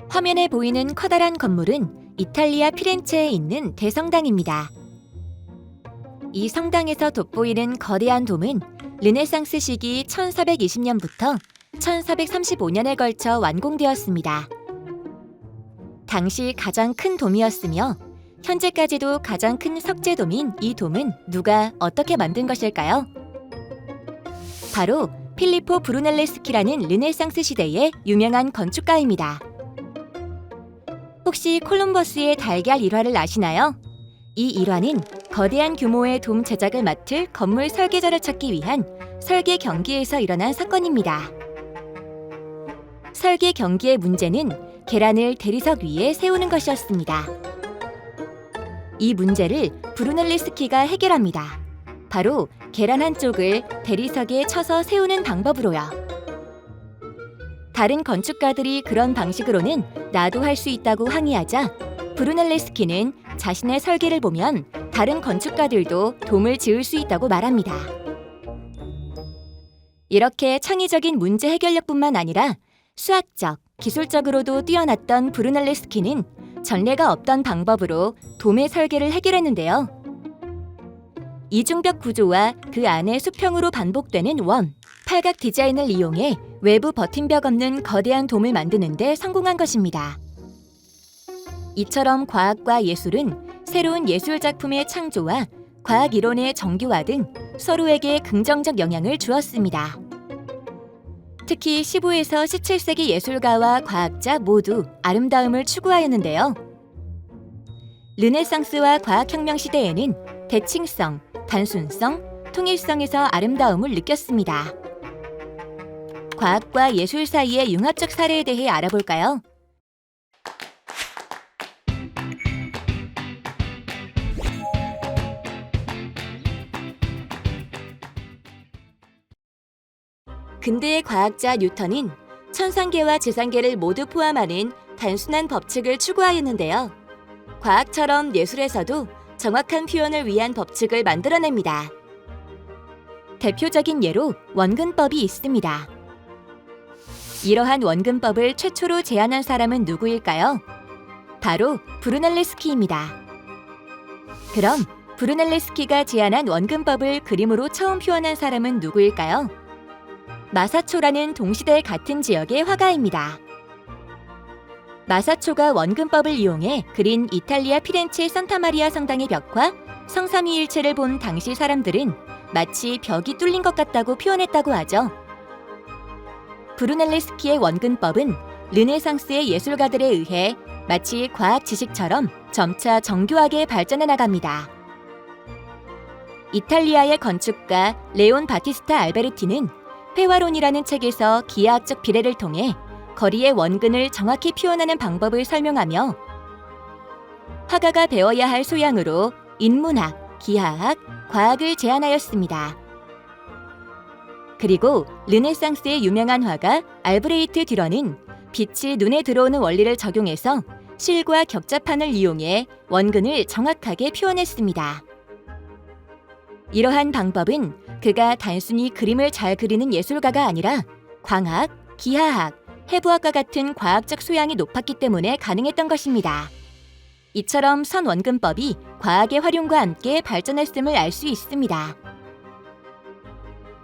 화면에 보이는 커다란 건물은 이탈리아 피렌체에 있는 대성당입니다. 이 성당에서 돋보이는 거대한 돔은 르네상스 시기 1420년부터 1435년에 걸쳐 완공되었습니다. 당시 가장 큰 돔이었으며 현재까지도 가장 큰 석재돔인 이 돔은 누가 어떻게 만든 것일까요? 바로 필리포 브루넬레스키라는 르네상스 시대의 유명한 건축가입니다. 혹시 콜럼버스의 달걀 일화를 아시나요? 이 일화는 거대한 규모의 돔 제작을 맡을 건물 설계자를 찾기 위한 설계 경기에서 일어난 사건입니다. 설계 경기의 문제는 계란을 대리석 위에 세우는 것이었습니다. 이 문제를 브루넬레스키가 해결합니다. 바로 계란 한쪽을 대리석에 쳐서 세우는 방법으로요. 다른 건축가들이 그런 방식으로는 나도 할 수 있다고 항의하자 브루넬레스키는 자신의 설계를 보면 다른 건축가들도 돔을 지을 수 있다고 말합니다. 이렇게 창의적인 문제 해결력뿐만 아니라 수학적, 기술적으로도 뛰어났던 브루넬레스키는 전례가 없던 방법으로 돔의 설계를 해결했는데요. 이중벽 구조와 그 안에 수평으로 반복되는 원, 팔각 디자인을 이용해 외부 버팀벽 없는 거대한 돔을 만드는 데 성공한 것입니다. 이처럼 과학과 예술은 새로운 예술 작품의 창조와 과학 이론의 정교화 등 서로에게 긍정적 영향을 주었습니다. 특히 15에서 17세기 예술가와 과학자 모두 아름다움을 추구하였는데요. 르네상스와 과학혁명 시대에는 대칭성, 단순성, 통일성에서 아름다움을 느꼈습니다. 과학과 예술 사이의 융합적 사례에 대해 알아볼까요? 근대의 과학자 뉴턴은 천상계와 지상계를 모두 포함하는 단순한 법칙을 추구하였는데요. 과학처럼 예술에서도 정확한 표현을 위한 법칙을 만들어냅니다. 대표적인 예로 원근법이 있습니다. 이러한 원근법을 최초로 제안한 사람은 누구일까요? 바로 브루넬레스키입니다. 그럼 브루넬레스키가 제안한 원근법을 그림으로 처음 표현한 사람은 누구일까요? 마사초라는 동시대 같은 지역의 화가입니다. 마사초가 원근법을 이용해 그린 이탈리아 피렌체 산타마리아 성당의 벽화 성삼위일체를 본 당시 사람들은 마치 벽이 뚫린 것 같다고 표현했다고 하죠. 브루넬레스키의 원근법은 르네상스의 예술가들에 의해 마치 과학 지식처럼 점차 정교하게 발전해 나갑니다. 이탈리아의 건축가 레온 바티스타 알베르티는 회화론이라는 책에서 기하학적 비례를 통해 거리의 원근을 정확히 표현하는 방법을 설명하며 화가가 배워야 할 소양으로 인문학, 기하학, 과학을 제안하였습니다. 그리고 르네상스의 유명한 화가 알브레이트 듀런은 빛이 눈에 들어오는 원리를 적용해서 실과 격자판을 이용해 원근을 정확하게 표현했습니다. 이러한 방법은 그가 단순히 그림을 잘 그리는 예술가가 아니라 광학, 기하학, 해부학과 같은 과학적 소양이 높았기 때문에 가능했던 것입니다. 이처럼 선원근법이 과학의 활용과 함께 발전했음을 알 수 있습니다.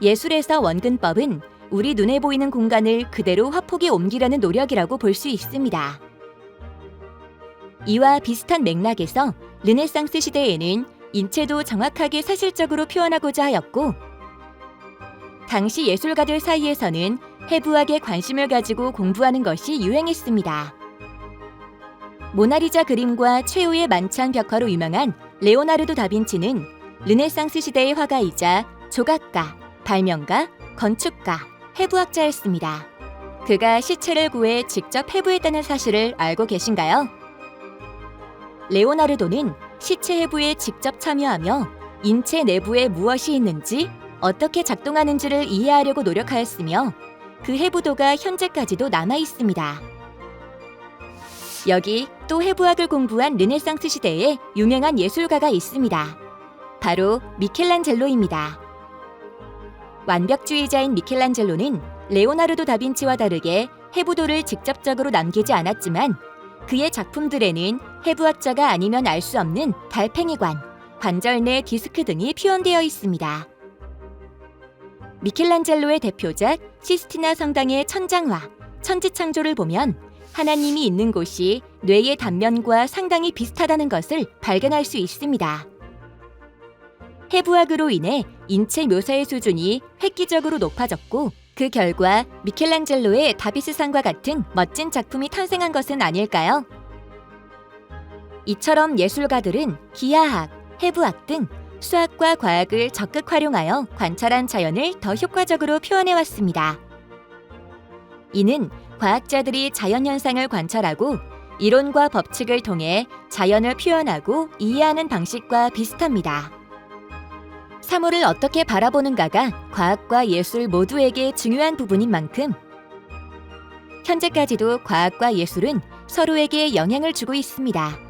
예술에서 원근법은 우리 눈에 보이는 공간을 그대로 화폭에 옮기려는 노력이라고 볼 수 있습니다. 이와 비슷한 맥락에서 르네상스 시대에는 인체도 정확하게 사실적으로 표현하고자 하였고 당시 예술가들 사이에서는 해부학에 관심을 가지고 공부하는 것이 유행했습니다. 모나리자 그림과 최후의 만찬 벽화로 유명한 레오나르도 다빈치는 르네상스 시대의 화가이자 조각가, 발명가, 건축가, 해부학자였습니다. 그가 시체를 구해 직접 해부했다는 사실을 알고 계신가요? 레오나르도는 시체 해부에 직접 참여하며 인체 내부에 무엇이 있는지, 어떻게 작동하는지를 이해하려고 노력하였으며 그 해부도가 현재까지도 남아 있습니다. 여기 또 해부학을 공부한 르네상스 시대의 유명한 예술가가 있습니다. 바로 미켈란젤로입니다. 완벽주의자인 미켈란젤로는 레오나르도 다빈치와 다르게 해부도를 직접적으로 남기지 않았지만 그의 작품들에는 해부학자가 아니면 알 수 없는 달팽이관, 관절 내 디스크 등이 표현되어 있습니다. 미켈란젤로의 대표작 시스티나 성당의 천장화, 천지창조를 보면 하나님이 있는 곳이 뇌의 단면과 상당히 비슷하다는 것을 발견할 수 있습니다. 해부학으로 인해 인체 묘사의 수준이 획기적으로 높아졌고 그 결과 미켈란젤로의 다비스상과 같은 멋진 작품이 탄생한 것은 아닐까요? 이처럼 예술가들은 기하학, 해부학 등 수학과 과학을 적극 활용하여 관찰한 자연을 더 효과적으로 표현해왔습니다. 이는 과학자들이 자연현상을 관찰하고 이론과 법칙을 통해 자연을 표현하고 이해하는 방식과 비슷합니다. 사물을 어떻게 바라보는가가 과학과 예술 모두에게 중요한 부분인 만큼 현재까지도 과학과 예술은 서로에게 영향을 주고 있습니다.